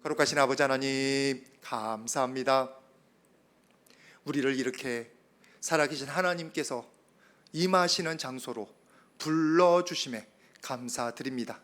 거룩하신 아버지 하나님, 감사합니다. 우리를 이렇게 살아계신 하나님께서 임하시는 장소로 불러주심에 감사드립니다.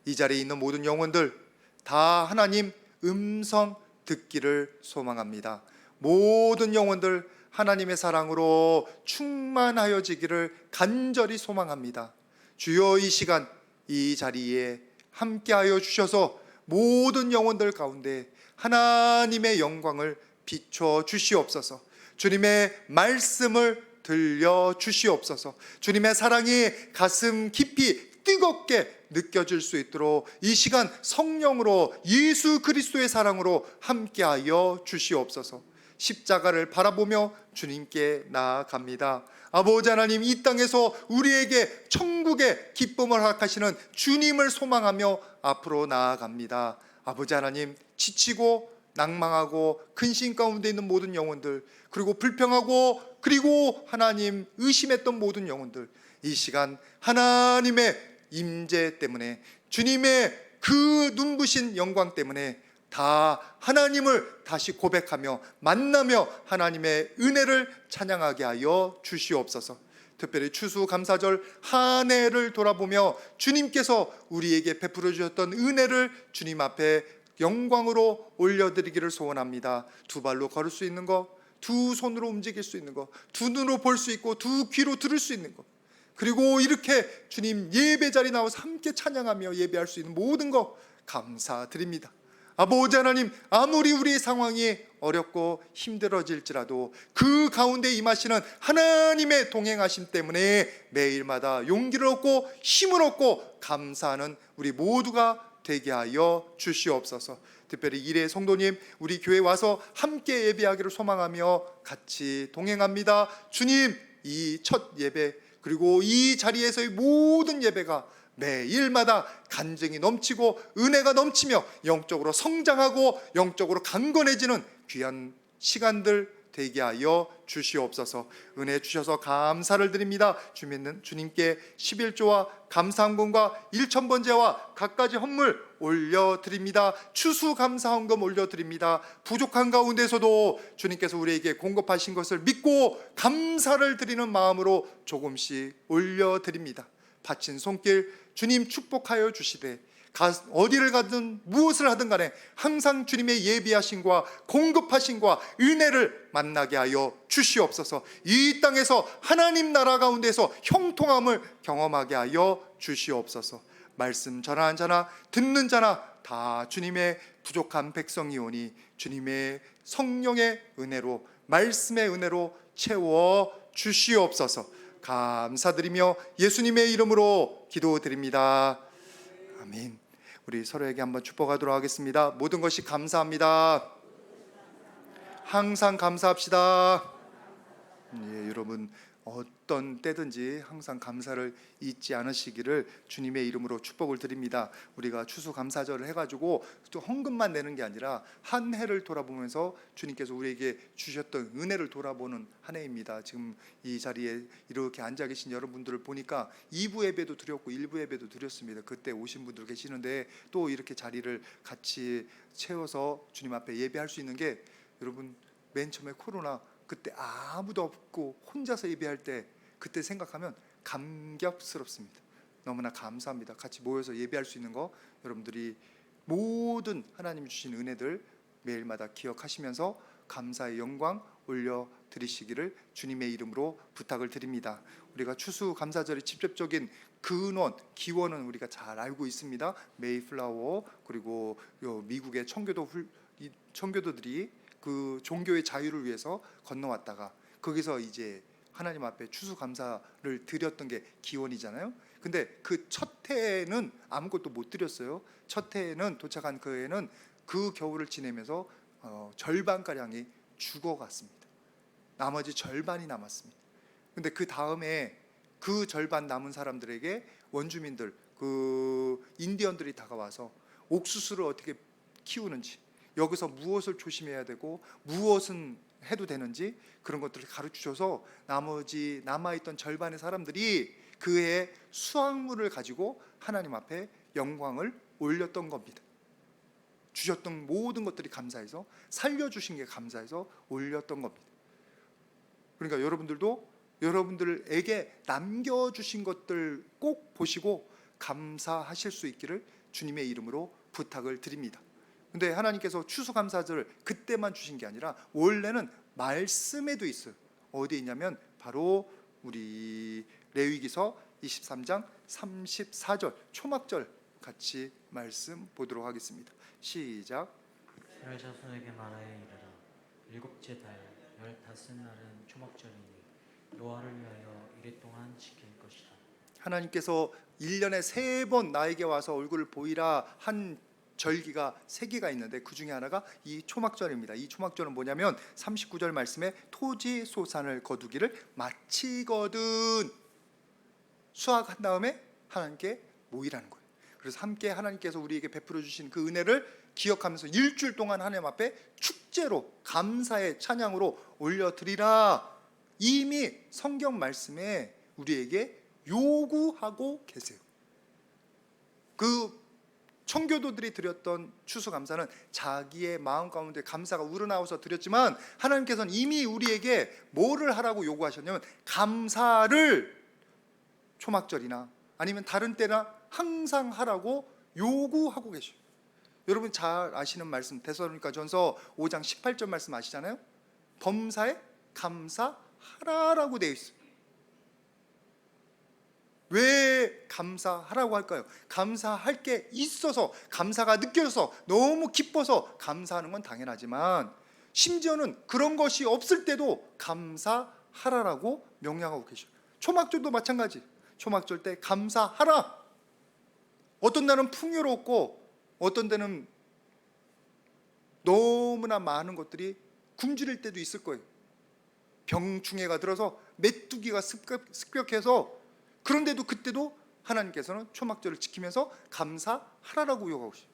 이 자리에 있는 모든 영혼들 다 하나님 음성 듣기를 소망합니다. 모든 영혼들 하나님의 사랑으로 충만하여지기를 간절히 소망합니다. 주여, 이 시간 이 자리에 함께하여 주셔서 모든 영혼들 가운데 하나님의 영광을 비춰 주시옵소서. 주님의 말씀을 들려 주시옵소서. 주님의 사랑이 가슴 깊이 뜨겁게 느껴질 수 있도록 이 시간 성령으로 예수 그리스도의 사랑으로 함께하여 주시옵소서. 십자가를 바라보며 주님께 나아갑니다. 아버지 하나님, 이 땅에서 우리에게 천국의 기쁨을 허락하시는 주님을 소망하며 앞으로 나아갑니다. 아버지 하나님, 지치고 낭망하고 근심 가운데 있는 모든 영혼들, 그리고 불평하고 그리고 하나님 의심했던 모든 영혼들, 이 시간 하나님의 임재 때문에, 주님의 그 눈부신 영광 때문에 다 하나님을 다시 고백하며 만나며 하나님의 은혜를 찬양하게 하여 주시옵소서. 특별히 추수감사절 한 해를 돌아보며 주님께서 우리에게 베풀어 주셨던 은혜를 주님 앞에 영광으로 올려드리기를 소원합니다. 두 발로 걸을 수 있는 것, 두 손으로 움직일 수 있는 것, 두 눈으로 볼 수 있고 두 귀로 들을 수 있는 것, 그리고 이렇게 주님 예배 자리 나와서 함께 찬양하며 예배할 수 있는 모든 것 감사드립니다. 아버지 하나님, 아무리 우리의 상황이 어렵고 힘들어질지라도 그 가운데 임하시는 하나님의 동행하심 때문에 매일마다 용기를 얻고 힘을 얻고 감사하는 우리 모두가 되게 하여 주시옵소서. 특별히 일회 성도님, 우리 교회 와서 함께 예배하기를 소망하며 같이 동행합니다. 주님, 이 첫 예배 그리고 이 자리에서의 모든 예배가 매일마다 간증이 넘치고 은혜가 넘치며 영적으로 성장하고 영적으로 강건해지는 귀한 시간들 되게 하여 주시옵소서. 은혜 주셔서 감사를 드립니다. 주님께 11조와 감사헌금과 일천번제와 갖가지 헌물 올려드립니다. 추수감사헌금 올려드립니다. 부족한 가운데서도 주님께서 우리에게 공급하신 것을 믿고 감사를 드리는 마음으로 조금씩 올려드립니다. 바친 손길 주님 축복하여 주시되 어디를 가든 무엇을 하든 간에 항상 주님의 예비하심과 공급하심과 은혜를 만나게 하여 주시옵소서. 이 땅에서 하나님 나라 가운데서 형통함을 경험하게 하여 주시옵소서. 말씀 전하는 자나 듣는 자나 다 주님의 부족한 백성이오니 주님의 성령의 은혜로, 말씀의 은혜로 채워 주시옵소서. 감사드리며 예수님의 이름으로 기도드립니다. 아멘. 우리 서로에게 한번 축복하도록 하겠습니다. 모든 것이 감사합니다. 항상 감사합시다. 예, 여러분 어떤 때든지 항상 감사를 잊지 않으시기를 주님의 이름으로 축복을 드립니다. 우리가 추수감사절을 해가지고 또 헌금만 내는 게 아니라 한 해를 돌아보면서 주님께서 우리에게 주셨던 은혜를 돌아보는 한 해입니다. 지금 이 자리에 이렇게 앉아 계신 여러분들을 보니까 2부 예배도 드렸고 1부 예배도 드렸습니다. 그때 오신 분들 계시는데 또 이렇게 자리를 같이 채워서 주님 앞에 예배할 수 있는 게, 여러분 맨 처음에 코로나 그때 아무도 없고 혼자서 예배할 때 그때 생각하면 감격스럽습니다. 너무나 감사합니다. 같이 모여서 예배할 수 있는 거, 여러분들이 모든 하나님 주신 은혜들 매일마다 기억하시면서 감사의 영광 올려드리시기를 주님의 이름으로 부탁을 드립니다. 우리가 추수감사절의 직접적인 근원, 기원은 우리가 잘 알고 있습니다. 메이플라워, 그리고 미국의 청교도들이 그 종교의 자유를 위해서 건너왔다가 거기서 이제 하나님 앞에 추수감사를 드렸던 게 기원이잖아요. 근데 그 첫 해에는 아무것도 못 드렸어요. 첫 해에는, 도착한 그 해에는 그 겨울을 지내면서 절반가량이 죽어갔습니다. 나머지 절반이 남았습니다. 근데 그 다음에 그 절반 남은 사람들에게 원주민들, 그 인디언들이 다가와서 옥수수를 어떻게 키우는지, 여기서 무엇을 조심해야 되고 무엇은 해도 되는지 그런 것들을 가르치셔서 나머지 남아있던 절반의 사람들이 그의 수확물을 가지고 하나님 앞에 영광을 올렸던 겁니다. 주셨던 모든 것들이 감사해서, 살려주신 게 감사해서 올렸던 겁니다. 그러니까 여러분들도 여러분들에게 남겨주신 것들 꼭 보시고 감사하실 수 있기를 주님의 이름으로 부탁을 드립니다. 근데 하나님께서 추수감사절을 그때만 주신 게 아니라 원래는 말씀에도 있어요. 어디에 있냐면 바로 우리 레위기서 23장 34절 초막절 같이 말씀 보도록 하겠습니다. 시작. 이스라엘 자손에게 말하여 이르라. 일곱째 달 15날은 초막절이니 여호와를 위하여 이레 동안 지킬 것이라. 하나님께서 1년에 3번 나에게 와서 얼굴을 보이라 한 절기가 3개가 있는데 그 중에 하나가 이 초막절입니다. 이 초막절은 뭐냐면 39절 말씀에 토지 소산을 거두기를 마치거든 수확한 다음에 하나님께 모이라는 거예요. 그래서 함께 하나님께서 우리에게 베풀어 주신 그 은혜를 기억하면서 일주일 동안 하나님 앞에 축제로 감사의 찬양으로 올려드리라. 이미 성경 말씀에 우리에게 요구하고 계세요. 그 청교도들이 드렸던 추수감사는 자기의 마음 가운데 감사가 우러나와서 드렸지만 하나님께서는 이미 우리에게 뭐를 하라고 요구하셨냐면 감사를 초막절이나 아니면 다른 때나 항상 하라고 요구하고 계셔요. 여러분 잘 아시는 말씀 데살로니가전서 5장 18절 말씀 아시잖아요. 범사에 감사하라라고 되어 있어요. 왜 감사하라고 할까요? 감사할 게 있어서, 감사가 느껴져서 너무 기뻐서 감사하는 건 당연하지만 심지어는 그런 것이 없을 때도 감사하라라고 명령하고 계셔요. 초막절도 마찬가지. 초막절 때 감사하라. 어떤 날은 풍요롭고 어떤 때는 너무나 많은 것들이 굶주릴 때도 있을 거예요. 병충해가 들어서 메뚜기가 습격해서, 그런데도 그때도 하나님께서는 초막절을 지키면서 감사하라라고 요구하고 있어요.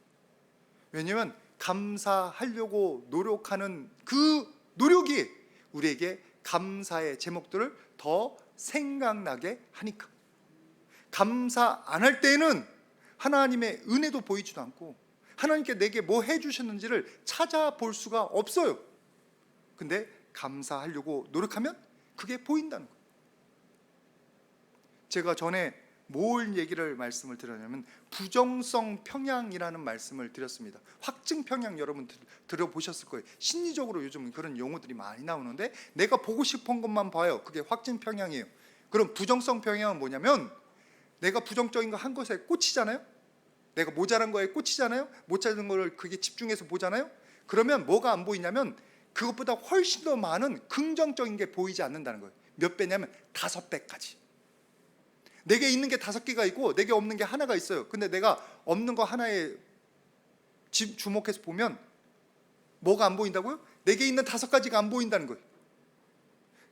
왜냐하면 감사하려고 노력하는 그 노력이 우리에게 감사의 제목들을 더 생각나게 하니까. 감사 안 할 때에는 하나님의 은혜도 보이지도 않고 하나님께 내게 뭐 해주셨는지를 찾아볼 수가 없어요. 근데 감사하려고 노력하면 그게 보인다는 거예요. 제가 전에 뭘 말씀을 드렸냐면 부정성 평양이라는 말씀을 드렸습니다. 확증 평양 여러분 들어보셨을 거예요. 심리적으로 요즘 그런 용어들이 많이 나오는데 내가 보고 싶은 것만 봐요. 그게 확증 평양이에요. 그럼 부정성 평양은 뭐냐면 내가 부정적인 거 한 것에 꽂히잖아요. 내가 모자란 거에 꽂히잖아요. 못 찾은 거를 그게 집중해서 보잖아요. 그러면 뭐가 안 보이냐면 그것보다 훨씬 더 많은 긍정적인 게 보이지 않는다는 거예요. 몇 배냐면 5배까지. 내게 있는 게 5개가 있고 내게 없는 게 하나가 있어요. 근데 내가 없는 거 하나에 주목해서 보면 뭐가 안 보인다고요? 내게 있는 5가지가 안 보인다는 거예요.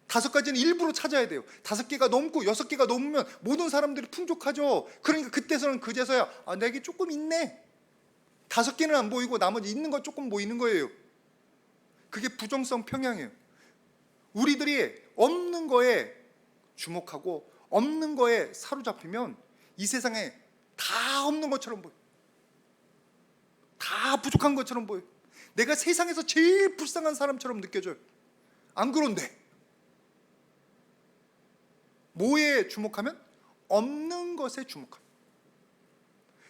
5가지는 일부러 찾아야 돼요. 5개가 넘고 6개가 넘으면 모든 사람들이 풍족하죠. 그러니까 그때서는 그제서야 내게 조금 있네. 5개는 안 보이고 나머지 있는 거 조금 보이는 거예요. 그게 부정성 평양이에요. 우리들이 없는 거에 주목하고 없는 거에 사로잡히면 이 세상에 다 없는 것처럼 보여. 다 부족한 것처럼 보여. 내가 세상에서 제일 불쌍한 사람처럼 느껴져요. 안 그런데 뭐에 주목하면? 없는 것에 주목합니다.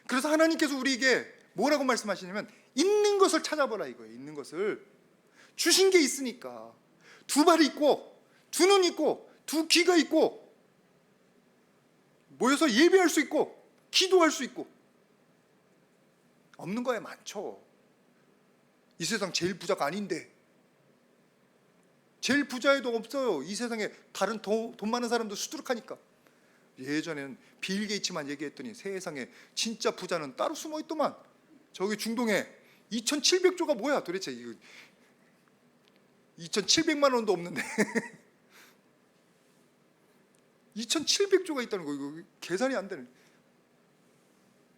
그래서 하나님께서 우리에게 뭐라고 말씀하시냐면 있는 것을 찾아보라 이거예요. 있는 것을. 주신 게 있으니까. 2발 있고 2눈 있고 2귀가 있고 모여서 예배할 수 있고 기도할 수 있고 없는 거에 많죠. 이 세상 제일 부자가 아닌데 제일 부자에도 없어요. 이 세상에 다른 돈 많은 사람도 수두룩하니까. 예전에는 빌 게이츠만 얘기했더니 세상에 진짜 부자는 따로 숨어 있더만. 저기 중동에 2,700조가 뭐야 도대체. 이거 2,700만 원도 없는데 2,700조가 있다는 거. 이거 계산이 안 되는.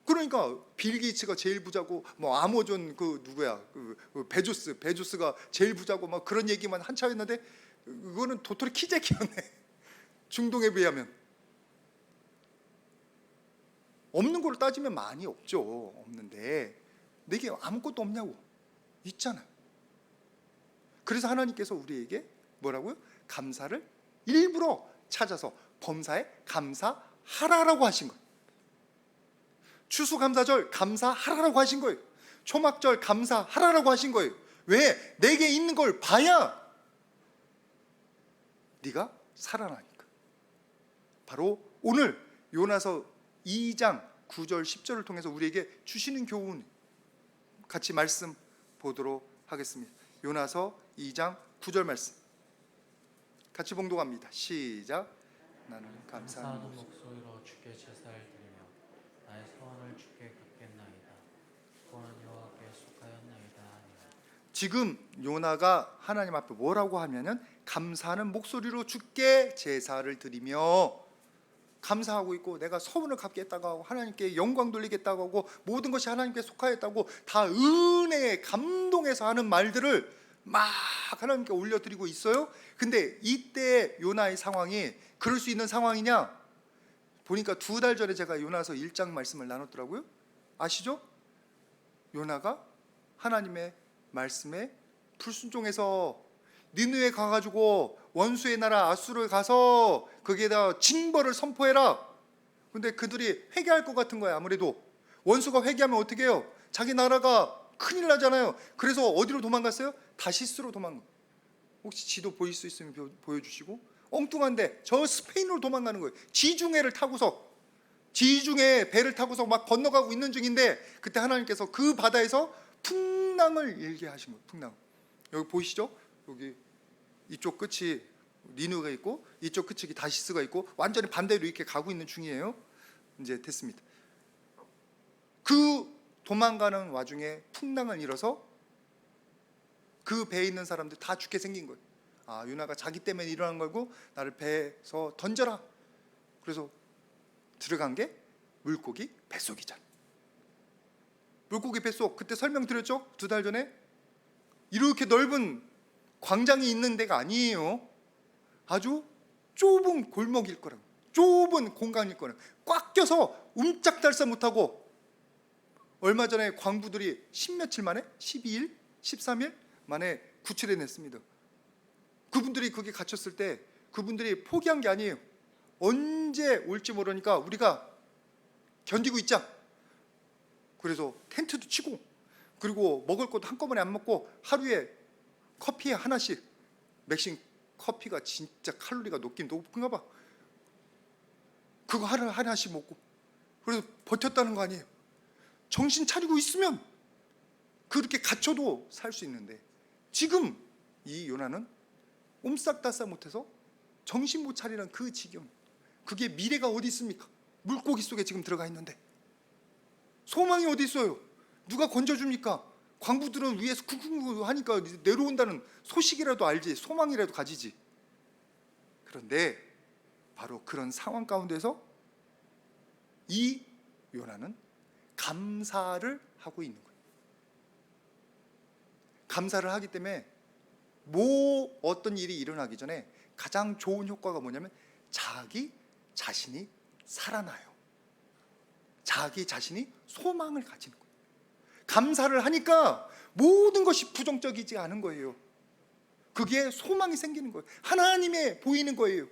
그러니까 빌 게이츠가 제일 부자고 뭐 아마존 그 누구야 그 베조스가 제일 부자고 막 그런 얘기만 한참 했는데 그거는 도토리 키재기였네. 중동에 비하면. 없는 걸 따지면 많이 없죠. 없는데 내게 아무것도 없냐고. 있잖아요. 그래서 하나님께서 우리에게 뭐라고요? 감사를 일부러 찾아서 범사에 감사하라라고 하신 거예요. 추수감사절 감사하라라고 하신 거예요. 초막절 감사하라라고 하신 거예요. 왜? 내게 있는 걸 봐야 네가 살아나니까. 바로 오늘 요나서 2장 9절 10절을 통해서 우리에게 주시는 교훈 같이 말씀 보도록 하겠습니다. 요나서 2장 9절 말씀 같이 봉독합니다. 시작. 나는 감사하는 감사하는 목소리로 주께 제사를 드리며 나의 소원을 주께 갚겠나이다. 구원은 여호와께 속하였나이다. 아멘. 지금 요나가 하나님 앞에 뭐라고 하면은 감사하는 목소리로 주께 제사를 드리며 감사하고 있고, 내가 소원을 갚겠다고 하고 하나님께 영광 돌리겠다고 하고 모든 것이 하나님께 속하였다고 다 은혜에 감동해서 하는 말들을 막 하나님께 올려드리고 있어요. 근데 이때 요나의 상황이 그럴 수 있는 상황이냐? 보니까 2달 전에 제가 요나서 1장 말씀을 나눴더라고요. 아시죠? 요나가 하나님의 말씀에 불순종해서 니느웨 가가지고 원수의 나라 아수르에 가서 거기에다 징벌을 선포해라. 근데 그들이 회개할 것 같은 거야. 아무래도 원수가 회개하면 어떻게 해요? 자기 나라가 큰일 나잖아요. 그래서 어디로 도망갔어요? 다시스로 도망가. 혹시 지도 보일 수 있으면 보여주시고. 엉뚱한데 저 스페인으로 도망가는 거예요. 지중해를 타고서, 지중해 배를 타고서 막 건너가고 있는 중인데 그때 하나님께서 그 바다에서 풍랑을 일게 하신 거예요. 풍랑. 여기 보이시죠? 여기 이쪽 끝이 니누가 있고 이쪽 끝이 다시스가 있고 완전히 반대로 이렇게 가고 있는 중이에요. 이제 됐습니다. 그 도망가는 와중에 풍랑을 일어서 그 배에 있는 사람들 다 죽게 생긴 거예요. 아, 요나가 자기 때문에 일어난 거고 나를 배에서 던져라. 그래서 들어간 게 물고기 뱃속이잖아. 물고기 뱃속 그때 설명드렸죠? 2달 전에. 이렇게 넓은 광장이 있는 데가 아니에요. 아주 좁은 골목일 거라고, 좁은 공간일 거라고. 꽉 껴서 움짝달싹 못하고 얼마 전에 광부들이 10며칠 만에 12일, 13일 만에 구출해냈습니다. 그분들이 거기 갇혔을 때 그분들이 포기한 게 아니에요. 언제 올지 모르니까 우리가 견디고 있자. 그래서 텐트도 치고, 그리고 먹을 것도 한꺼번에 안 먹고 하루에 커피에 하나씩, 맥심 커피가 진짜 칼로리가 높은가 봐. 그거 하나씩 먹고 그래서 버텼다는 거 아니에요. 정신 차리고 있으면 그렇게 갇혀도 살 수 있는데 지금 이 요나는 옴싹달싹 못해서 정신 못 차리는 그 지경. 그게 미래가 어디 있습니까? 물고기 속에 지금 들어가 있는데 소망이 어디 있어요? 누가 건져줍니까? 광부들은 위에서 쿵쿵 하니까 내려온다는 소식이라도 알지, 소망이라도 가지지. 그런데 바로 그런 상황 가운데서 이 요나는 감사를 하고 있는 거예요. 감사를 하기 때문에 어떤 일이 일어나기 전에 가장 좋은 효과가 뭐냐면 자기 자신이 살아나요. 자기 자신이 소망을 가지는 거예요. 감사를 하니까 모든 것이 부정적이지 않은 거예요. 그게 소망이 생기는 거예요. 하나님에 보이는 거예요.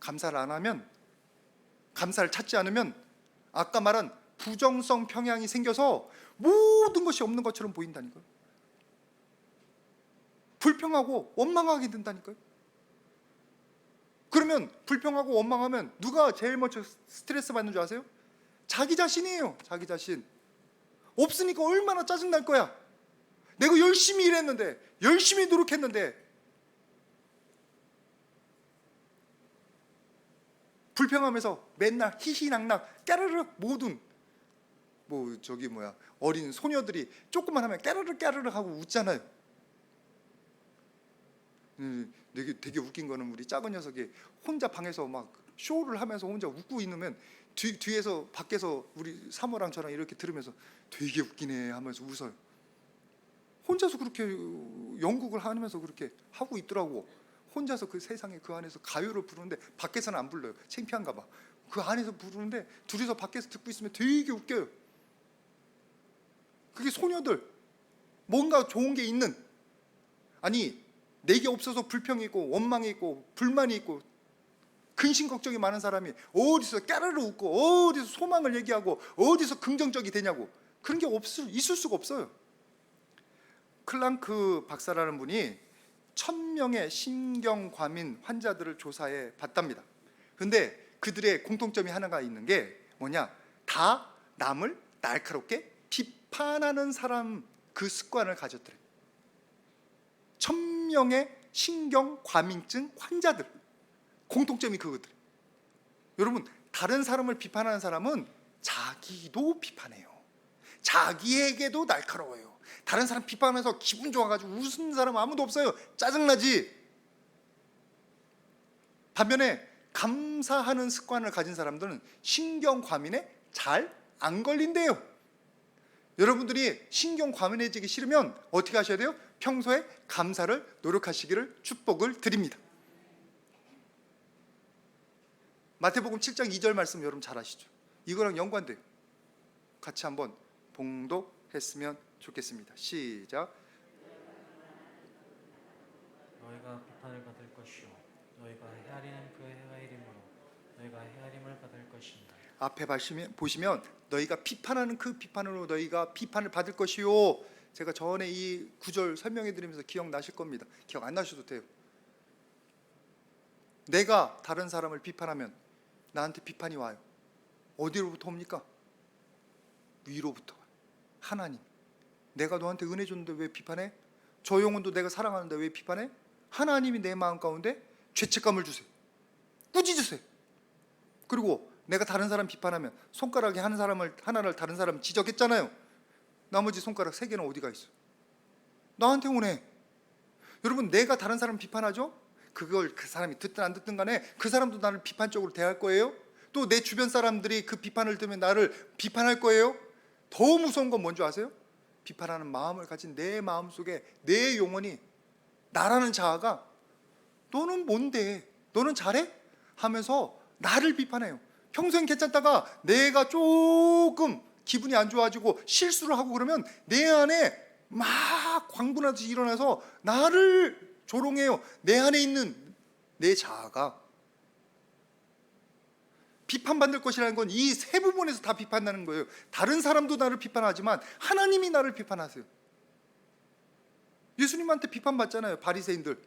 감사를 안 하면, 감사를 찾지 않으면 아까 말한 부정성 평양이 생겨서 모든 것이 없는 것처럼 보인다니까요. 불평하고 원망하게 된다니까요. 그러면 불평하고 원망하면 누가 제일 먼저 스트레스 받는 줄 아세요? 자기 자신이에요. 자기 자신. 없으니까 얼마나 짜증날 거야. 내가 열심히 일했는데, 열심히 노력했는데 불평하면서 맨날 히히낙낙 까르륵 모든 어린 소녀들이 조금만 하면 까르륵 까르륵 하고 웃잖아요. 되게 웃긴 거는 우리 작은 녀석이 혼자 방에서 막 쇼를 하면서 혼자 웃고 있으면 뒤에서 밖에서 우리 사모랑 저랑 이렇게 들으면서 되게 웃기네 하면서 웃어요. 혼자서 그렇게 연극을 하면서 그렇게 하고 있더라고. 혼자서 그 세상에 그 안에서 가요를 부르는데 밖에서는 안 불러요. 창피한가 봐. 그 안에서 부르는데 둘이서 밖에서 듣고 있으면 되게 웃겨요. 그게 소녀들, 뭔가 좋은 게 있는, 아니 내게 없어서 불평이 있고 원망이 있고 불만이 있고 근심 걱정이 많은 사람이 어디서 까르르 웃고 어디서 소망을 얘기하고 어디서 긍정적이 되냐고. 그런 게 있을 수가 없어요. 클랑크 박사라는 분이 1000명의 신경과민 환자들을 조사해 봤답니다. 근데 그들의 공통점이 하나가 있는 게 뭐냐, 다 남을 날카롭게 비판하는 사람, 그 습관을 가졌더래. 1000명의 신경과민증 환자들, 공통점이 그거들. 여러분, 다른 사람을 비판하는 사람은 자기도 비판해요. 자기에게도 날카로워요. 다른 사람 비판하면서 기분 좋아가지고 웃는 사람 아무도 없어요. 짜증나지. 반면에 감사하는 습관을 가진 사람들은 신경과민에 잘 안 걸린대요. 여러분들이 신경과민해지기 싫으면 어떻게 하셔야 돼요? 평소에 감사를 노력하시기를 축복을 드립니다. 마태복음 7장 2절 말씀 여러분 잘 아시죠? 이거랑 연관돼요. 같이 한번 봉독했으면 좋겠습니다. 시작. 너희가 비판을 받을 것이요 너희가 헤아리는 그 헤아림으로 너희가 헤아림을 받을 것이니라. 앞에 보시면 너희가 비판하는 그 비판으로 너희가 비판을 받을 것이요. 제가 전에 이 구절 설명해 드리면서 기억나실 겁니다. 기억 안 나셔도 돼요. 내가 다른 사람을 비판하면 나한테 비판이 와요. 어디로부터 옵니까? 위로부터. 하나님, 내가 너한테 은혜 줬는데 왜 비판해? 저 영혼도 내가 사랑하는데 왜 비판해? 하나님이 내 마음 가운데 죄책감을 주세요. 꾸짖으세요. 그리고 내가 다른 사람 비판하면 손가락이 하나를 다른 사람 지적했잖아요. 나머지 손가락 3개는 어디가 있어? 나한테 오네. 여러분, 내가 다른 사람 비판하죠? 그걸 그 사람이 듣든 안 듣든 간에 그 사람도 나를 비판적으로 대할 거예요. 또 내 주변 사람들이 그 비판을 들으면 나를 비판할 거예요. 더 무서운 건 뭔지 아세요? 비판하는 마음을 가진 내 마음속에 내 영혼이, 나라는 자아가 너는 뭔데? 너는 잘해? 하면서 나를 비판해요. 평소엔 괜찮다가 내가 조금 기분이 안 좋아지고 실수를 하고 그러면 내 안에 막 광분하듯이 일어나서 나를 조롱해요. 내 안에 있는 내 자아가. 비판받을 것이라는 건 이 세 부분에서 다 비판하는 거예요. 다른 사람도 나를 비판하지만 하나님이 나를 비판하세요. 예수님한테 비판받잖아요, 바리새인들.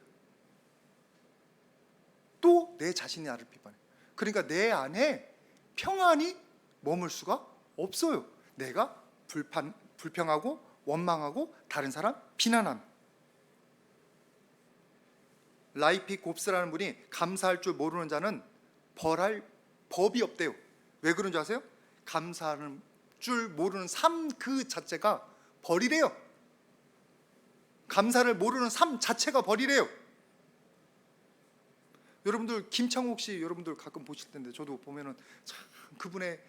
또 내 자신이 나를 비판해. 그러니까 내 안에 평안이 머물 수가 없어요. 내가 불평하고 원망하고 다른 사람 비난함. 라이피 곱스라는 분이 감사할 줄 모르는 자는 벌할 법이 없대요. 왜 그런 줄 아세요? 감사하는 줄 모르는 삶 그 자체가 벌이래요. 감사를 모르는 삶 자체가 벌이래요. 여러분들 김창옥 씨 여러분들 가끔 보실 텐데 저도 보면은 참 그분의,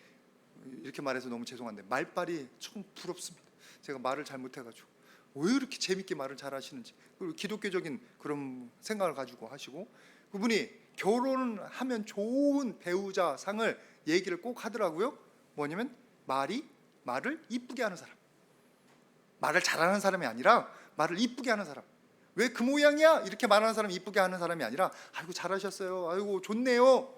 이렇게 말해서 너무 죄송한데 말발이 참 부럽습니다. 제가 말을 잘못해가지고 왜 이렇게 재밌게 말을 잘하시는지, 그리고 기독교적인 그런 생각을 가지고 하시고, 그분이 결혼하면 좋은 배우자 상을 얘기를 꼭 하더라고요. 뭐냐면 말을 이쁘게 하는 사람, 말을 잘하는 사람이 아니라 말을 이쁘게 하는 사람. 왜 그 모양이야? 이렇게 말하는 사람이 이쁘게 하는 사람이 아니라 아이고 잘하셨어요, 아이고 좋네요,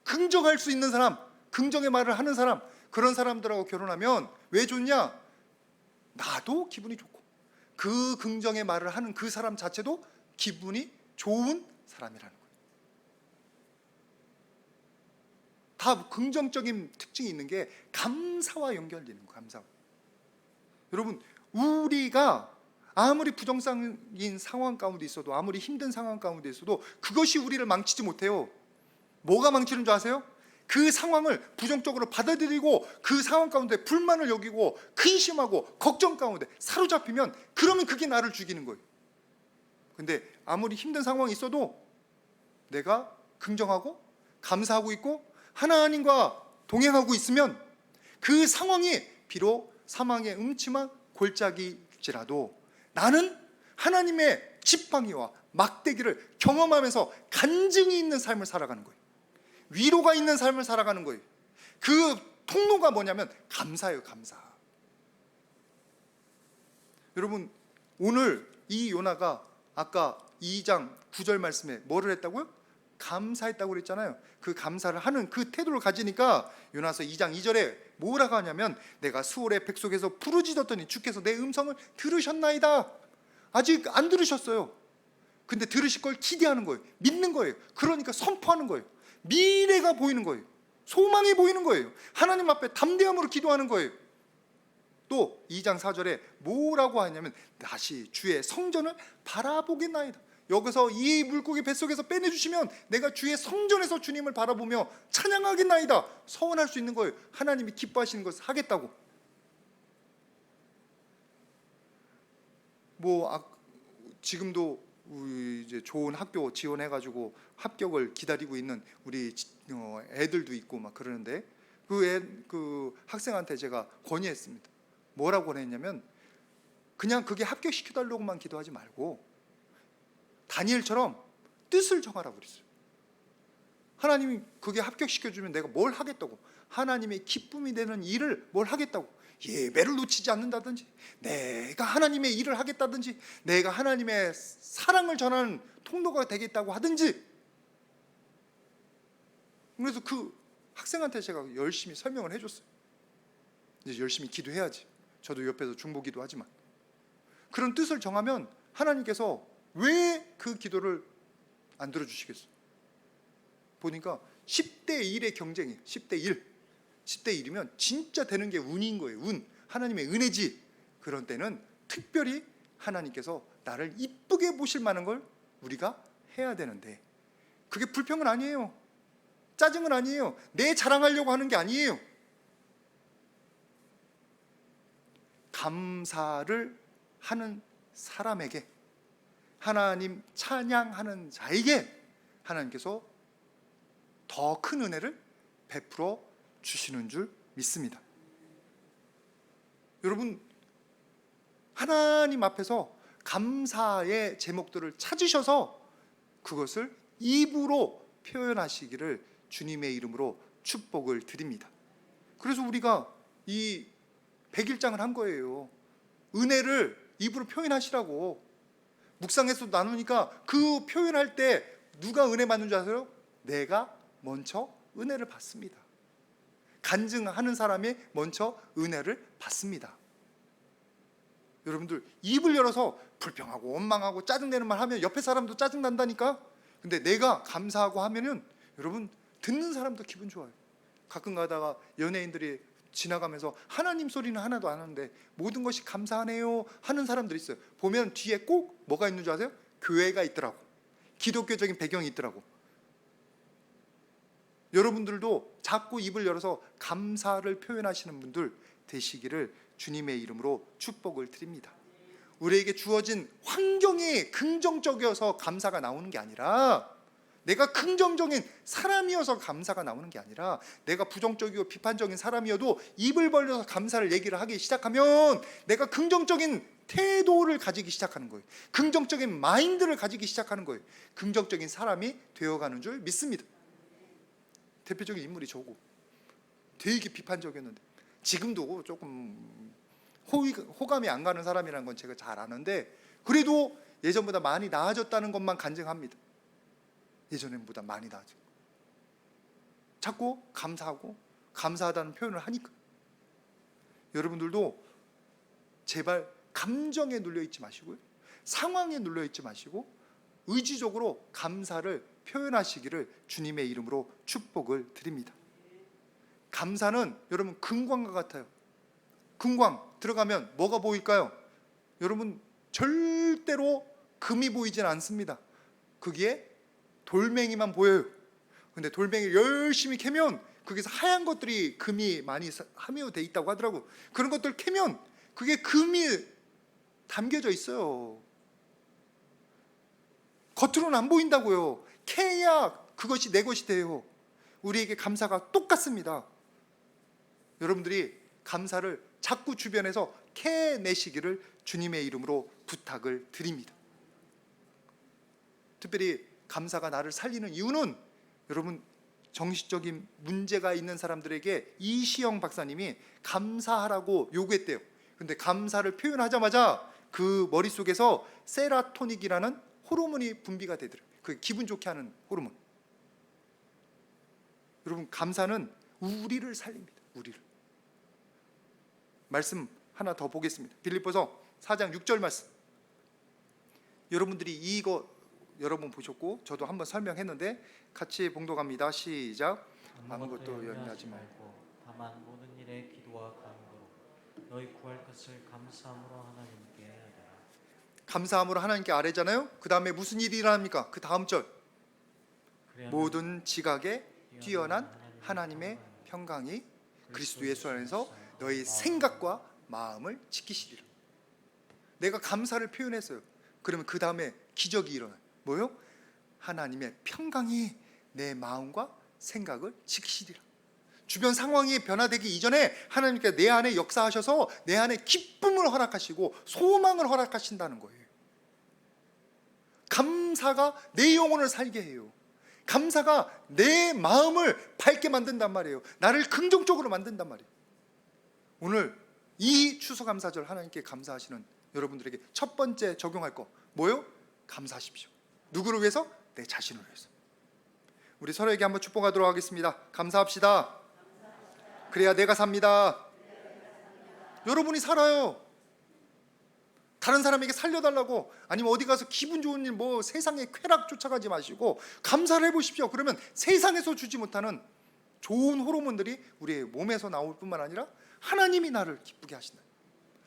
긍정할 수 있는 사람, 긍정의 말을 하는 사람, 그런 사람들하고 결혼하면 왜 좋냐? 나도 기분이 좋고 그 긍정의 말을 하는 그 사람 자체도 기분이 좋은 사람이라는 거예요. 다 긍정적인 특징이 있는 게 감사와 연결되는 거예요. 감사. 여러분, 우리가 아무리 부정적인 상황 가운데 있어도, 아무리 힘든 상황 가운데 있어도 그것이 우리를 망치지 못해요. 뭐가 망치는 줄 아세요? 그 상황을 부정적으로 받아들이고 그 상황 가운데 불만을 여기고 근심하고 걱정 가운데 사로잡히면, 그러면 그게 나를 죽이는 거예요. 근데 아무리 힘든 상황이 있어도 내가 긍정하고 감사하고 있고 하나님과 동행하고 있으면 그 상황이 비록 사망의 음침한 골짜기일지라도 나는 하나님의 지팡이와 막대기를 경험하면서 간증이 있는 삶을 살아가는 거예요. 위로가 있는 삶을 살아가는 거예요. 그 통로가 뭐냐면 감사예요. 감사. 여러분, 오늘 이 요나가 아까 2장 9절 말씀에 뭐를 했다고요? 감사했다고 그랬잖아요. 그 감사를 하는 그 태도를 가지니까 요나서 2장 2절에 뭐라고 하냐면, 내가 수월의 백속에서 부르짖었더니 주께서 내 음성을 들으셨나이다. 아직 안 들으셨어요. 근데 들으실 걸 기대하는 거예요. 믿는 거예요. 그러니까 선포하는 거예요. 미래가 보이는 거예요. 소망이 보이는 거예요. 하나님 앞에 담대함으로 기도하는 거예요. 또 2장 4절에 뭐라고 하냐면, 다시 주의 성전을 바라보겠나이다. 여기서 이 물고기 뱃속에서 빼내주시면 내가 주의 성전에서 주님을 바라보며 찬양하겠나이다. 서원할 수 있는 거예요. 하나님이 기뻐하시는 것을 하겠다고. 지금도 이제 좋은 학교 지원해가지고 합격을 기다리고 있는 우리 애들도 있고 막 그러는데, 그 학생한테 제가 건의했습니다. 뭐라고 권했냐면, 그냥 그게 합격시켜달라고만 기도하지 말고 다니엘처럼 뜻을 정하라고 그랬어요. 하나님이 그게 합격시켜주면 내가 뭘 하겠다고, 하나님의 기쁨이 되는 일을 뭘 하겠다고, 예배를 놓치지 않는다든지, 내가 하나님의 일을 하겠다든지, 내가 하나님의 사랑을 전하는 통로가 되겠다고 하든지. 그래서 그 학생한테 제가 열심히 설명을 해줬어요. 이제 열심히 기도해야지. 저도 옆에서 중보기도 하지만, 그런 뜻을 정하면 하나님께서 왜 그 기도를 안 들어주시겠어요? 보니까 10대 1의 경쟁이 10대 1. 10대 1이면 진짜 되는 게 운인 거예요. 운. 하나님의 은혜지. 그런 때는 특별히 하나님께서 나를 이쁘게 보실 만한 걸 우리가 해야 되는데, 그게 불평은 아니에요. 짜증은 아니에요. 내 자랑하려고 하는 게 아니에요. 감사를 하는 사람에게, 하나님 찬양하는 자에게 하나님께서 더 큰 은혜를 베풀어 주시는 줄 믿습니다. 여러분, 하나님 앞에서 감사의 제목들을 찾으셔서 그것을 입으로 표현하시기를 주님의 이름으로 축복을 드립니다. 그래서 우리가 이 100일장을 한 거예요. 은혜를 입으로 표현하시라고. 묵상에서 나누니까 그 표현할 때 누가 은혜 받는 줄 아세요? 내가 먼저 은혜를 받습니다. 간증하는 사람이 먼저 은혜를 받습니다. 여러분들, 입을 열어서 불평하고 원망하고 짜증내는 말 하면 옆에 사람도 짜증난다니까. 근데 내가 감사하고 하면은 여러분, 듣는 사람도 기분 좋아요. 가끔 가다가 연예인들이 지나가면서 하나님 소리는 하나도 안 하는데 모든 것이 감사하네요 하는 사람들이 있어요. 보면 뒤에 꼭 뭐가 있는 줄 아세요? 교회가 있더라고. 기독교적인 배경이 있더라고. 여러분들도 자꾸 입을 열어서 감사를 표현하시는 분들 되시기를 주님의 이름으로 축복을 드립니다. 우리에게 주어진 환경이 긍정적이어서 감사가 나오는 게 아니라, 내가 긍정적인 사람이어서 감사가 나오는 게 아니라, 내가 부정적이고 비판적인 사람이어도 입을 벌려서 감사를 얘기를 하기 시작하면 내가 긍정적인 태도를 가지기 시작하는 거예요. 긍정적인 마인드를 가지기 시작하는 거예요. 긍정적인 사람이 되어가는 줄 믿습니다. 대표적인 인물이 저고, 되게 비판적이었는데 지금도 조금 호감이 안 가는 사람이라는 건 제가 잘 아는데, 그래도 예전보다 많이 나아졌다는 것만 간증합니다. 예전보다 많이 나아져. 자꾸 감사하고 감사하다는 표현을 하니까. 여러분들도 제발 감정에 눌려 있지 마시고요, 상황에 눌려 있지 마시고 의지적으로 감사를 표현하시기를 주님의 이름으로 축복을 드립니다. 감사는 여러분 금광과 같아요. 금광 들어가면 뭐가 보일까요? 여러분, 절대로 금이 보이진 않습니다. 거기에 돌멩이만 보여요. 근데 돌멩이를 열심히 캐면 거기서 하얀 것들이 금이 많이 함유되어 있다고 하더라고. 그런 것들 캐면 그게 금이 담겨져 있어요. 겉으로는 안 보인다고요. 캐야 그것이 내 것이 돼요. 우리에게 감사가 똑같습니다. 여러분들이 감사를 자꾸 주변에서 캐내시기를 주님의 이름으로 부탁을 드립니다. 특별히 감사가 나를 살리는 이유는, 여러분, 정신적인 문제가 있는 사람들에게 이시영 박사님이 감사하라고 요구했대요. 근데 감사를 표현하자마자 그 머릿속에서 세라토닉이라는 호르몬이 분비가 되더라고요. 그 기분 좋게 하는 호르몬. 여러분, 감사는 우리를 살립니다. 우리를. 말씀 하나 더 보겠습니다. 빌립보서 4장 6절 말씀. 여러분들이 이거 여러 번 보셨고 저도 한번 설명했는데 같이 봉독합니다. 시작. 아무것도 염려하지 말고 다만 모든 일에 기도와 간구로 너희 구할 것을 감사함으로 하나님께 아뢰라. 감사함으로 하나님께 아뢰잖아요. 그 다음에 무슨 일이 일어납니까? 그 다음 절. 그래야만 모든 지각에 뛰어난 하나님의 평강이 그리스도 예수 안에서 너희 생각과 마음을 지키시리라. 내가 감사를 표현했어요. 그러면 그 다음에 기적이 일어나요. 뭐요? 하나님의 평강이 내 마음과 생각을 지키시리라. 주변 상황이 변화되기 이전에 하나님께서 내 안에 역사하셔서 내 안에 기쁨을 허락하시고 소망을 허락하신다는 거예요. 감사가 내 영혼을 살게 해요. 감사가 내 마음을 밝게 만든단 말이에요. 나를 긍정적으로 만든단 말이에요. 오늘 이 추수감사절 하나님께 감사하시는 여러분들에게 첫 번째 적용할 거 뭐요? 감사하십시오. 누구를 위해서? 내 자신을 위해서. 우리 서로에게 한번 축복하도록 하겠습니다. 감사합시다. 그래야 내가 삽니다. 여러분이 살아요. 다른 사람에게 살려달라고 아니면 어디 가서 기분 좋은 일 뭐 세상의 쾌락 쫓아가지 마시고 감사를 해보십시오. 그러면 세상에서 주지 못하는 좋은 호르몬들이 우리의 몸에서 나올 뿐만 아니라 하나님이 나를 기쁘게 하신다.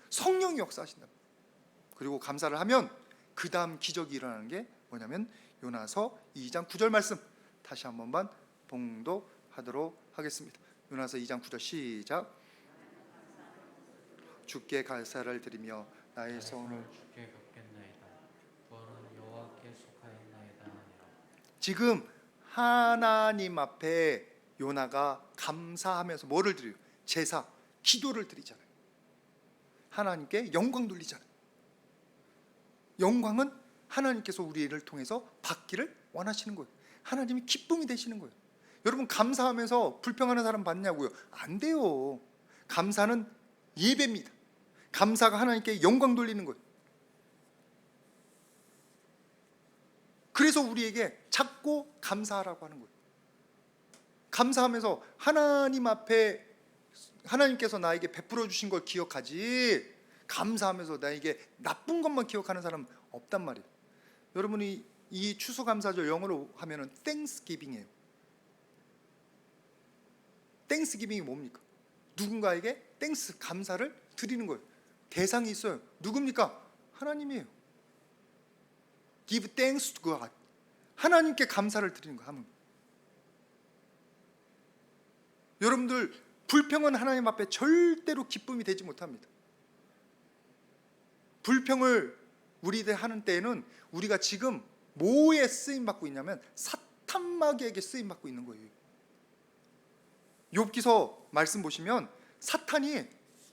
성령이 역사하신다. 그리고 감사를 하면 그 다음 기적이 일어나는 게 뭐냐면 요나서 2장 9절 말씀 다시 한 번만 봉독하도록 하겠습니다. 요나서 2장 9절 시작. 주께 감사를 드리며 나의 소원을 주께 갚겠나이다. 구원은 여호와께 속하였나이다 하니라. 지금 하나님 앞에 요나가 감사하면서 뭐를 드려요? 제사, 기도를 드리잖아요. 하나님께 영광 돌리잖아요. 영광은 하나님께서 우리를 통해서 받기를 원하시는 거예요. 하나님이 기쁨이 되시는 거예요. 여러분 감사하면서 불평하는 사람 봤냐고요? 안 돼요. 감사는 예배입니다. 감사가 하나님께 영광 돌리는 거예요. 그래서 우리에게 자꾸 감사하라고 하는 거예요. 감사하면서 하나님 앞에 하나님께서 나에게 베풀어 주신 걸 기억하지 감사하면서 나에게 나쁜 것만 기억하는 사람 없단 말이에요. 여러분이 이 추수감사절 영어로 하면은 땡스기빙이에요. 땡스기빙이 뭡니까? 누군가에게 땡스 감사를 드리는 거예요. 대상이 있어요. 누굽니까? 하나님이에요. Give thanks to God. 하나님께 감사를 드리는 거 하면. 여러분들 불평은 하나님 앞에 절대로 기쁨이 되지 못합니다. 불평을 우리들 하는 때에는 우리가 지금 뭐에 쓰임 받고 있냐면 사탄 마귀에게 쓰임 받고 있는 거예요. 욥기서 말씀 보시면 사탄이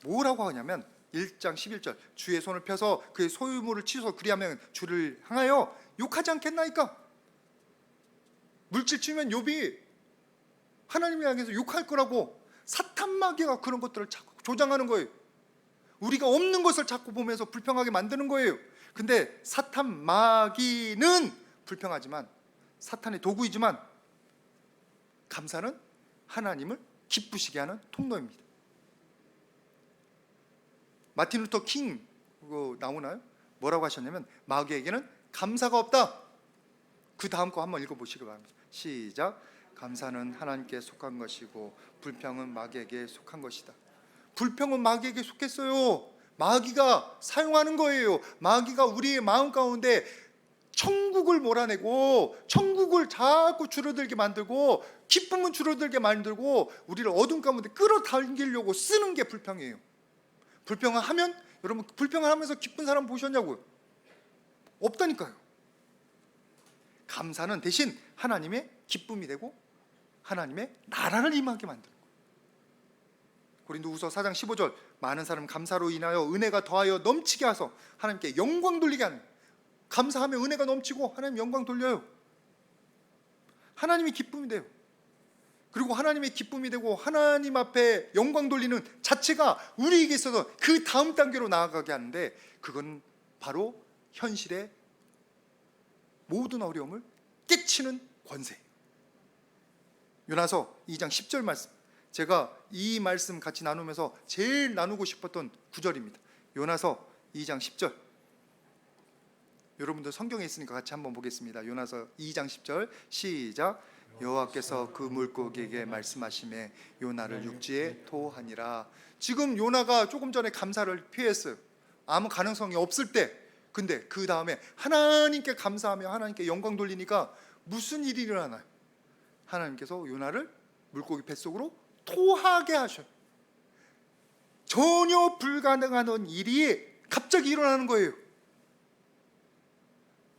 뭐라고 하냐면 1장 11절 주의 손을 펴서 그의 소유물을 치소 그리하면 주를 향하여 욕하지 않겠나이까. 물질 치면 욥이 하나님을 향해서 욕할 거라고 사탄 마귀가 그런 것들을 자꾸 조장하는 거예요. 우리가 없는 것을 자꾸 보면서 불평하게 만드는 거예요. 근데 사탄 마귀는 불평하지만 사탄의 도구이지만 감사는 하나님을 기쁘시게 하는 통로입니다. 마틴 루터 킹 그거 나오나요? 뭐라고 하셨냐면 마귀에게는 감사가 없다. 그 다음 거 한번 읽어보시기 바랍니다. 시작. 감사는 하나님께 속한 것이고 불평은 마귀에게 속한 것이다. 불평은 마귀에게 속했어요. 마귀가 사용하는 거예요. 마귀가 우리의 마음 가운데 천국을 몰아내고 천국을 자꾸 줄어들게 만들고 기쁨은 줄어들게 만들고 우리를 어둠 가운데 끌어당기려고 쓰는 게 불평이에요. 불평을 하면 여러분 불평을 하면서 기쁜 사람 보셨냐고요? 없다니까요. 감사는 대신 하나님의 기쁨이 되고 하나님의 나라를 임하게 만드는 거예요. 고린도후서 4장 15절 많은 사람 감사로 인하여 은혜가 더하여 넘치게 하소 하나님께 영광 돌리게 하는. 감사하면 은혜가 넘치고 하나님 영광 돌려요. 하나님이 기쁨이 돼요. 그리고 하나님의 기쁨이 되고 하나님 앞에 영광 돌리는 자체가 우리에게 있어서 그 다음 단계로 나아가게 하는데 그건 바로 현실의 모든 어려움을 깨치는 권세예요. 요나서 2장 10절 말씀, 제가 이 말씀 같이 나누면서 제일 나누고 싶었던 구절입니다. 요나서 2장 10절. 여러분들 성경에 있으니까 같이 한번 보겠습니다. 요나서 2장 10절 시작. 여호와께서 그 물고기에게 말씀하시매 요나를 육지에 토하니라. 지금 요나가 조금 전에 감사를 표했어요. 아무 가능성이 없을 때. 근데 그 다음에 하나님께 감사하며 하나님께 영광 돌리니까 무슨 일이 일어나나요? 하나님께서 요나를 물고기 뱃속으로 토하게 하셔요. 전혀 불가능한 일이 갑자기 일어나는 거예요.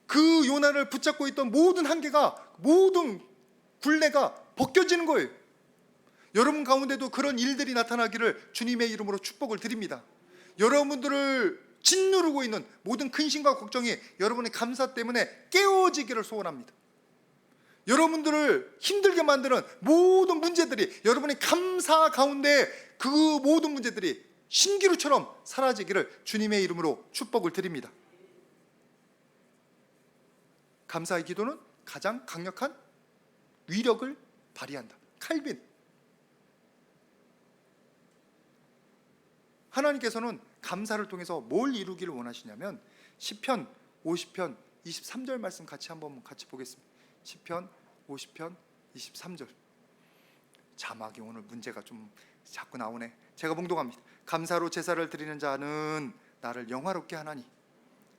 그 요나를 붙잡고 있던 모든 한계가, 모든 굴레가 벗겨지는 거예요. 여러분 가운데도 그런 일들이 나타나기를 주님의 이름으로 축복을 드립니다. 여러분들을 짓누르고 있는 모든 근심과 걱정이 여러분의 감사 때문에 깨어지기를 소원합니다. 여러분들을 힘들게 만드는 모든 문제들이 여러분의 감사 가운데 그 모든 문제들이 신기루처럼 사라지기를 주님의 이름으로 축복을 드립니다. 감사의 기도는 가장 강력한 위력을 발휘한다. 칼빈. 하나님께서는 감사를 통해서 뭘 이루기를 원하시냐면 시편 50편 23절 말씀 같이 보겠습니다. 시편 50편 23절. 자막이 오늘 문제가 좀 자꾸 나오네. 제가 봉독합니다. 감사로 제사를 드리는 자는 나를 영화롭게 하나니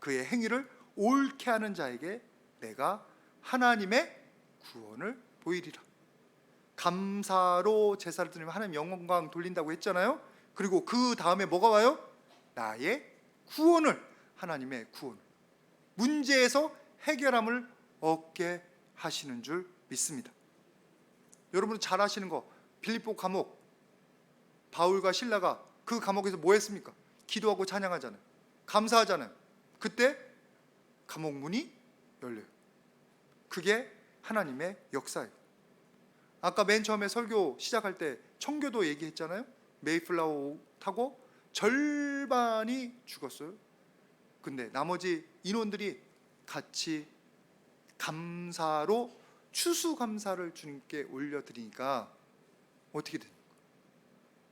그의 행위를 옳게 하는 자에게 내가 하나님의 구원을 보이리라. 감사로 제사를 드리면 하나님 영광 돌린다고 했잖아요. 그리고 그 다음에 뭐가 와요? 나의 구원을, 하나님의 구원, 문제에서 해결함을 얻게 하시는 줄 믿습니다. 여러분 잘 아시는 거, 빌립보 감옥, 바울과 실라가 그 감옥에서 뭐 했습니까? 기도하고 찬양하잖아요. 감사하잖아요. 그때 감옥 문이 열려요. 그게 하나님의 역사예요. 아까 맨 처음에 설교 시작할 때 청교도 얘기했잖아요. 메이플라워 타고 절반이 죽었어요. 근데 나머지 인원들이 같이 감사로 추수감사를 주님께 올려드리니까 어떻게 됩니까?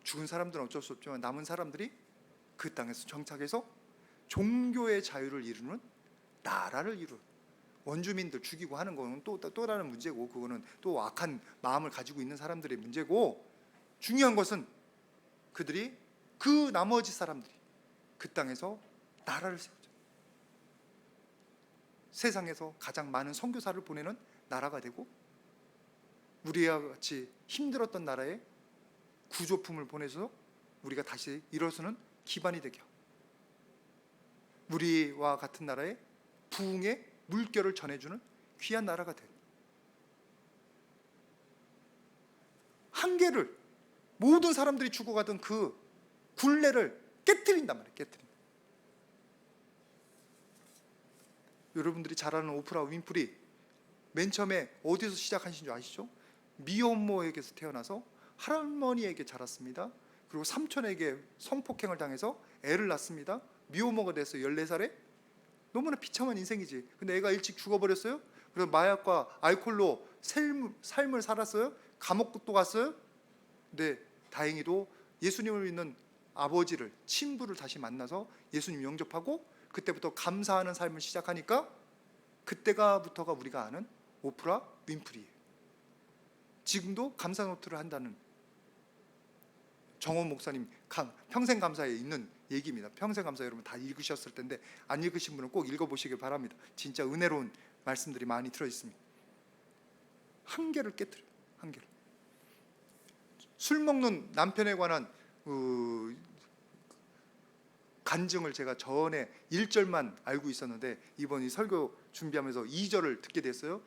죽은 사람들은 어쩔 수 없지만 남은 사람들이 그 땅에서 정착해서 종교의 자유를 이루는 나라를 이루는, 원주민들 죽이고 하는 거는 또 다른 문제고, 그거는 또 악한 마음을 가지고 있는 사람들의 문제고, 중요한 것은 그들이, 그 나머지 사람들이 그 땅에서 나라를 세우죠. 세상에서 가장 많은 선교사를 보내는 나라가 되고, 우리와 같이 힘들었던 나라에 구조품을 보내서 우리가 다시 일어서는 기반이 되게 하고, 우리와 같은 나라에 부흥의 물결을 전해주는 귀한 나라가 돼요. 한계를, 모든 사람들이 죽어가던 그 굴레를 깨트린단 말이에요. 깨트린다. 여러분들이 잘 아는 오프라 윈프리, 맨 처음에 어디서 시작하신 줄 아시죠? 미혼모에게서 태어나서 할머니에게 자랐습니다. 그리고 삼촌에게 성폭행을 당해서 애를 낳습니다. 미혼모가 됐어요. 14살에. 너무나 비참한 인생이지. 근데 애가 일찍 죽어버렸어요. 그래서 마약과 알코올로 삶을 살았어요. 감옥도 갔어요. 근데 다행히도 예수님을 믿는 아버지를, 친부를 다시 만나서 예수님 영접하고 그때부터 감사하는 삶을 시작하니까 그때가부터가 우리가 아는 오프라 윈프리예요. 지금도 감사 노트를 한다는 정원 목사님 평생 감사에 있는 얘기입니다. 평생 감사 여러분 다 읽으셨을 텐데 안 읽으신 분은 꼭 읽어보시길 바랍니다. 진짜 은혜로운 말씀들이 많이 들어있습니다. 한계를 깨뜨려요. 한계를. 술 먹는 남편에 관한 간증을 제가 전에 1절만 알고 있었는데 이번 이 설교 준비하면서 2절을 듣게 됐어요.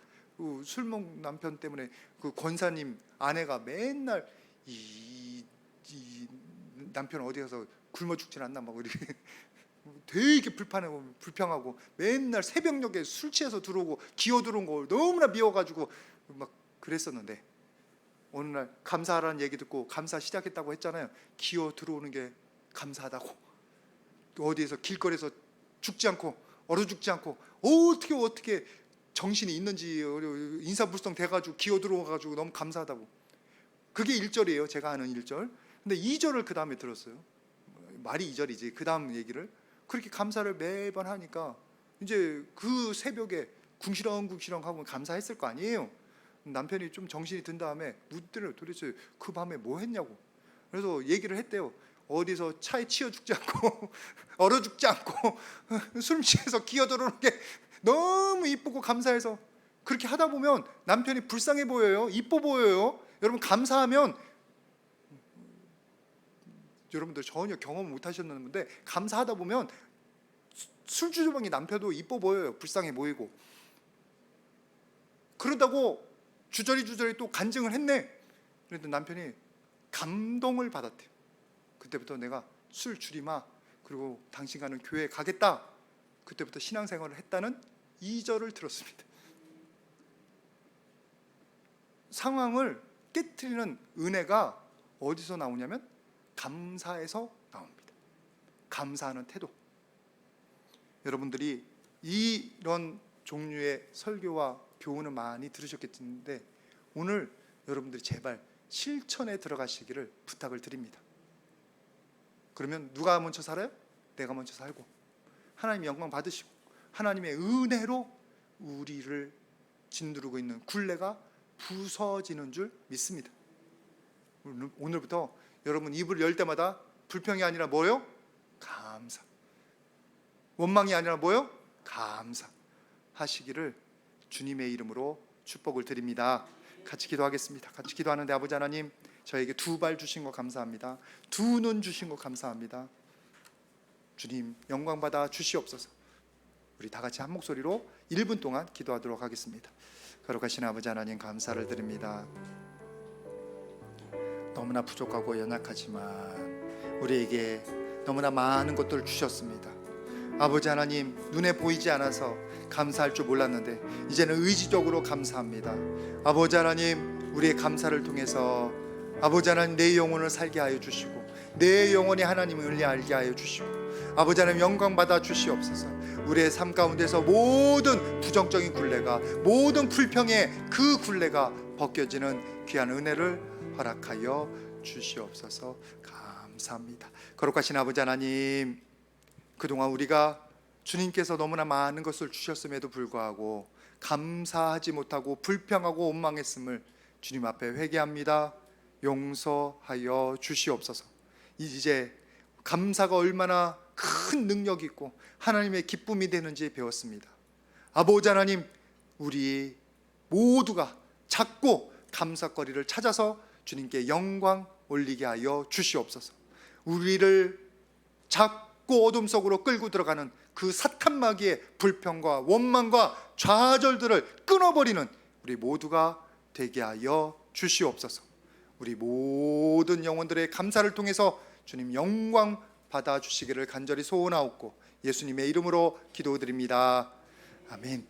술 먹는 남편 때문에 그 권사님 아내가 맨날 이 남편 어디 가서 굶어 죽진 않나 막 이렇게 되게 불평하고 맨날 새벽녘에 술 취해서 들어오고 기어 들어온 걸 너무나 미워가지고 막 그랬었는데, 어느 날 감사하라는 얘기 듣고 감사 시작했다고 했잖아요. 기어 들어오는 게 감사하다고, 어디에서 길거리에서 죽지 않고 얼어 죽지 않고 어떻게 정신이 있는지 인사불성 돼가지고 기어 들어와가지고 너무 감사하다고. 그게 1절이에요. 제가 아는 1절. 근데 2절을 그 다음에 들었어요. 말이 2절이지. 그 다음 얘기를 그렇게 감사를 매번 하니까 이제 그 새벽에 궁시렁궁시렁 하고 감사했을 거 아니에요. 남편이 좀 정신이 든 다음에 묻더래요. 도대체 그 밤에 뭐 했냐고. 그래서 얘기를 했대요. 어디서 차에 치여 죽지 않고 얼어 죽지 않고 술 취해서 기어들어오는 게 너무 이쁘고 감사해서 그렇게 하다 보면 남편이 불쌍해 보여요. 이뻐 보여요. 여러분 감사하면, 여러분들 전혀 경험 못 하셨는데 감사하다 보면 술주정이 남편도 이뻐 보여요. 불쌍해 보이고. 그러다고 주저리 또 간증을 했네. 그래도 남편이 감동을 받았대요. 그때부터 내가 술 줄이마, 그리고 당신과는 교회에 가겠다. 그때부터 신앙생활을 했다는 2절을 들었습니다. 상황을 깨트리는 은혜가 어디서 나오냐면 감사에서 나옵니다. 감사하는 태도. 여러분들이 이런 종류의 설교와 교훈을 많이 들으셨겠는데 오늘 여러분들이 제발 실천에 들어가시기를 부탁을 드립니다. 그러면 누가 먼저 살아요? 내가 먼저 살고 하나님의 영광 받으시고 하나님의 은혜로 우리를 짓누르고 있는 굴레가 부서지는 줄 믿습니다. 오늘부터 여러분 입을 열 때마다 불평이 아니라 뭐요? 감사. 원망이 아니라 뭐요? 감사 하시기를 주님의 이름으로 축복을 드립니다. 같이 기도하겠습니다. 같이 기도하는데 아버지 하나님, 저에게 2발 주신 거 감사합니다. 2눈 주신 거 감사합니다. 주님 영광 받아 주시옵소서. 우리 다 같이 한 목소리로 1분 동안 기도하도록 하겠습니다. 거룩하신 아버지 하나님, 감사를 드립니다. 너무나 부족하고 연약하지만 우리에게 너무나 많은 것들을 주셨습니다. 아버지 하나님, 눈에 보이지 않아서 감사할 줄 몰랐는데 이제는 의지적으로 감사합니다. 아버지 하나님, 우리의 감사를 통해서 아버지 하나님, 내 영혼을 살게 하여 주시고 내 영혼이 하나님을 알게 하여 주시고 아버지 하나님, 영광 받아 주시옵소서. 우리의 삶 가운데서 모든 부정적인 굴레가, 모든 불평의 그 굴레가 벗겨지는 귀한 은혜를 허락하여 주시옵소서. 감사합니다. 거룩하신 아버지 하나님, 그동안 우리가 주님께서 너무나 많은 것을 주셨음에도 불구하고 감사하지 못하고 불평하고 원망했음을 주님 앞에 회개합니다. 용서하여 주시옵소서. 이제 감사가 얼마나 큰 능력이 있고 하나님의 기쁨이 되는지 배웠습니다. 아버지 하나님, 우리 모두가 작고 감사거리를 찾아서 주님께 영광 올리게 하여 주시옵소서. 우리를 작고 어둠 속으로 끌고 들어가는 그 사탄마귀의 불평과 원망과 좌절들을 끊어버리는 우리 모두가 되게 하여 주시옵소서. 우리 모든 영혼들의 감사를 통해서 주님 영광 받아주시기를 간절히 소원하옵고 예수님의 이름으로 기도드립니다. 아멘.